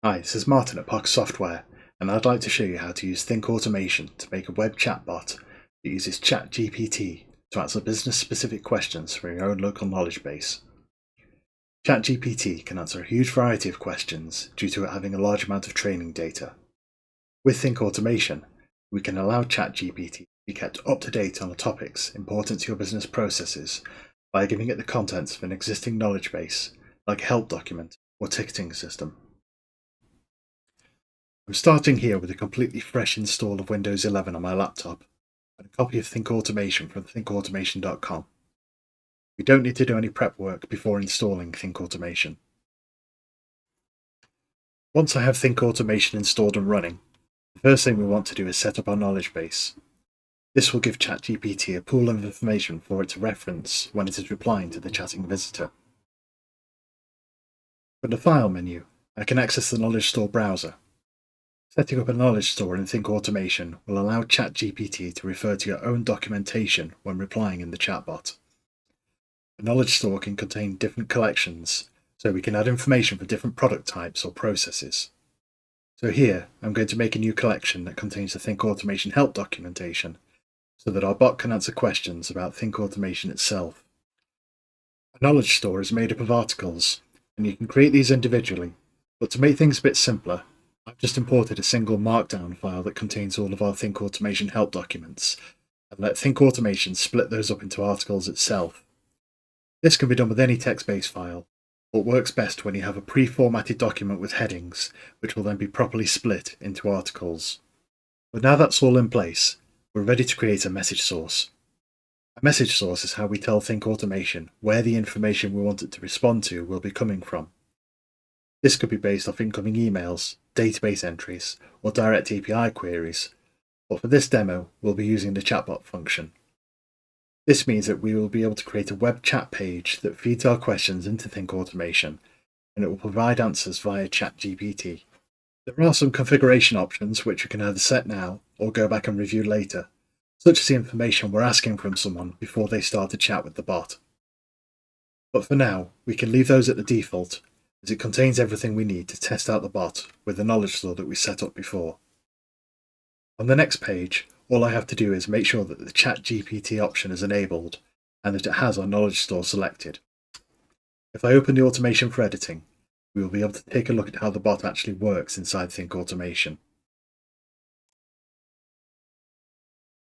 Hi, this is Martin at Parker Software, and I'd like to show you how to use ThinkAutomation to make a web chatbot that uses ChatGPT to answer business-specific questions from your own local knowledge base. ChatGPT can answer a huge variety of questions due to it having a large amount of training data. With ThinkAutomation, we can allow ChatGPT to be kept up to date on the topics important to your business processes by giving it the contents of an existing knowledge base, like a help document or ticketing system. I'm starting here with a completely fresh install of Windows 11 on my laptop and a copy of ThinkAutomation from thinkautomation.com. We don't need to do any prep work before installing ThinkAutomation. Once I have ThinkAutomation installed and running, the first thing we want to do is set up our knowledge base. This will give ChatGPT a pool of information for it to reference when it is replying to the chatting visitor. From the File menu, I can access the Knowledge Store browser. Setting up a knowledge store in ThinkAutomation will allow ChatGPT to refer to your own documentation when replying in the chatbot. A knowledge store can contain different collections, so we can add information for different product types or processes. So here, I'm going to make a new collection that contains the ThinkAutomation help documentation, so that our bot can answer questions about ThinkAutomation itself. A knowledge store is made up of articles, and you can create these individually, but to make things a bit simpler, I've just imported a single markdown file that contains all of our ThinkAutomation help documents, and let ThinkAutomation split those up into articles itself. This can be done with any text-based file, but works best when you have a pre-formatted document with headings, which will then be properly split into articles. But now that's all in place, we're ready to create a message source. A message source is how we tell ThinkAutomation where the information we want it to respond to will be coming from. This could be based off incoming emails, database entries, or direct API queries, but for this demo, we'll be using the chatbot function. This means that we will be able to create a web chat page that feeds our questions into ThinkAutomation, and it will provide answers via ChatGPT. There are some configuration options which we can either set now or go back and review later, such as the information we're asking from someone before they start a chat with the bot. But for now, we can leave those at the default, as it contains everything we need to test out the bot with the knowledge store that we set up before. On the next page, all I have to do is make sure that the ChatGPT option is enabled and that it has our knowledge store selected. If I open the automation for editing, we will be able to take a look at how the bot actually works inside ThinkAutomation.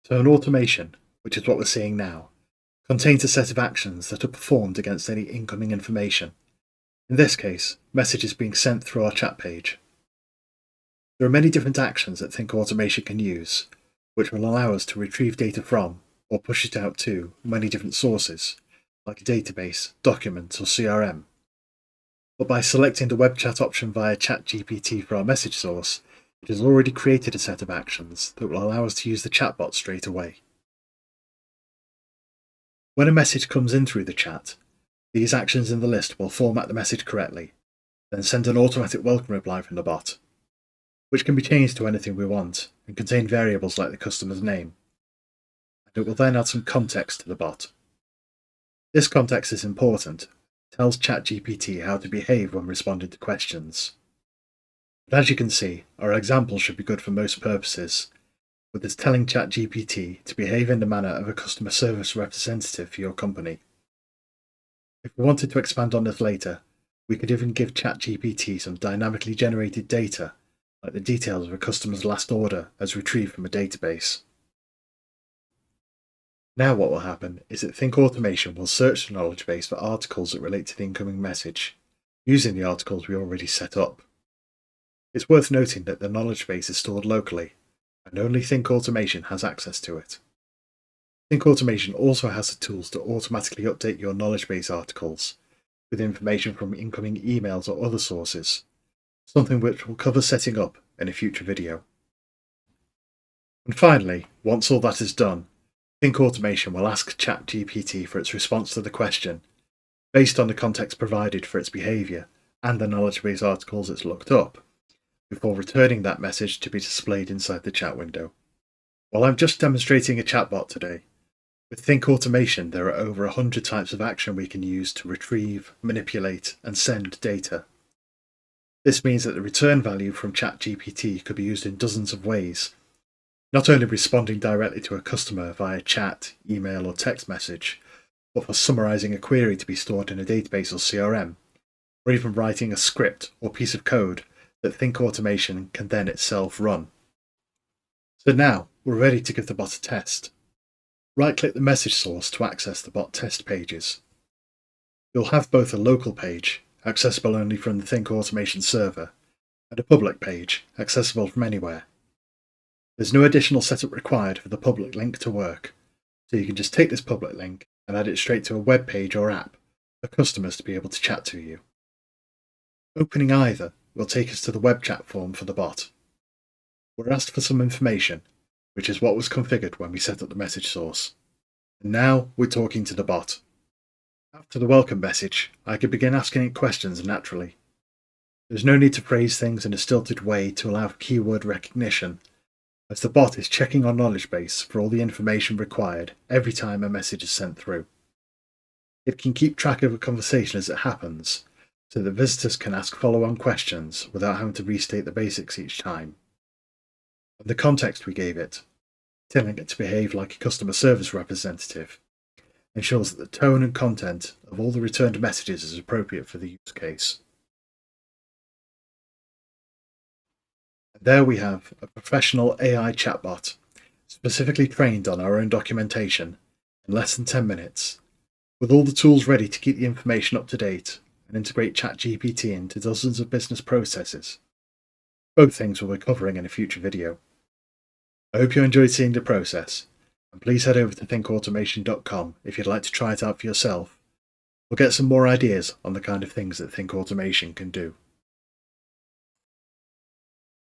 So an automation, which is what we're seeing now, contains a set of actions that are performed against any incoming information. In this case, messages being sent through our chat page. There are many different actions that ThinkAutomation can use, which will allow us to retrieve data from, or push it out to, many different sources, like a database, document, or CRM. But by selecting the web chat option via ChatGPT for our message source, it has already created a set of actions that will allow us to use the chatbot straight away. When a message comes in through the chat, these actions in the list will format the message correctly, then send an automatic welcome reply from the bot, which can be changed to anything we want and contain variables like the customer's name. And it will then add some context to the bot. This context is important. It tells ChatGPT how to behave when responding to questions. But as you can see, our example should be good for most purposes, with us telling ChatGPT to behave in the manner of a customer service representative for your company. If we wanted to expand on this later, we could even give ChatGPT some dynamically generated data, like the details of a customer's last order as retrieved from a database. Now what will happen is that ThinkAutomation will search the knowledge base for articles that relate to the incoming message, using the articles we already set up. It's worth noting that the knowledge base is stored locally, and only ThinkAutomation has access to it. ThinkAutomation also has the tools to automatically update your knowledge base articles with information from incoming emails or other sources, something which we'll cover setting up in a future video. And finally, once all that is done, ThinkAutomation will ask ChatGPT for its response to the question, based on the context provided for its behaviour and the knowledge base articles it's looked up, before returning that message to be displayed inside the chat window. While I'm just demonstrating a chatbot today, with ThinkAutomation there are over 100 types of action we can use to retrieve, manipulate, and send data. This means that the return value from ChatGPT could be used in dozens of ways, not only responding directly to a customer via chat, email, or text message, but for summarizing a query to be stored in a database or CRM, or even writing a script or piece of code that ThinkAutomation can then itself run. So now we're ready to give the bot a test. Right-click the message source to access the bot test pages. You'll have both a local page, accessible only from the ThinkAutomation server, and a public page, accessible from anywhere. There's no additional setup required for the public link to work, so you can just take this public link and add it straight to a web page or app for customers to be able to chat to you. Opening either will take us to the web chat form for the bot. We're asked for some information, which is what was configured when we set up the message source. And now we're talking to the bot. After the welcome message, I could begin asking it questions naturally. There's no need to phrase things in a stilted way to allow for keyword recognition, as the bot is checking our knowledge base for all the information required every time a message is sent through. It can keep track of a conversation as it happens, so that visitors can ask follow-on questions without having to restate the basics each time. And the context we gave it, telling it to behave like a customer service representative, ensures that the tone and content of all the returned messages is appropriate for the use case. And there we have a professional AI chatbot, specifically trained on our own documentation, in less than 10 minutes, with all the tools ready to keep the information up to date and integrate ChatGPT into dozens of business processes. Both things we'll be covering in a future video. I hope you enjoyed seeing the process, and please head over to ThinkAutomation.com if you'd like to try it out for yourself, or get some more ideas on the kind of things that ThinkAutomation can do.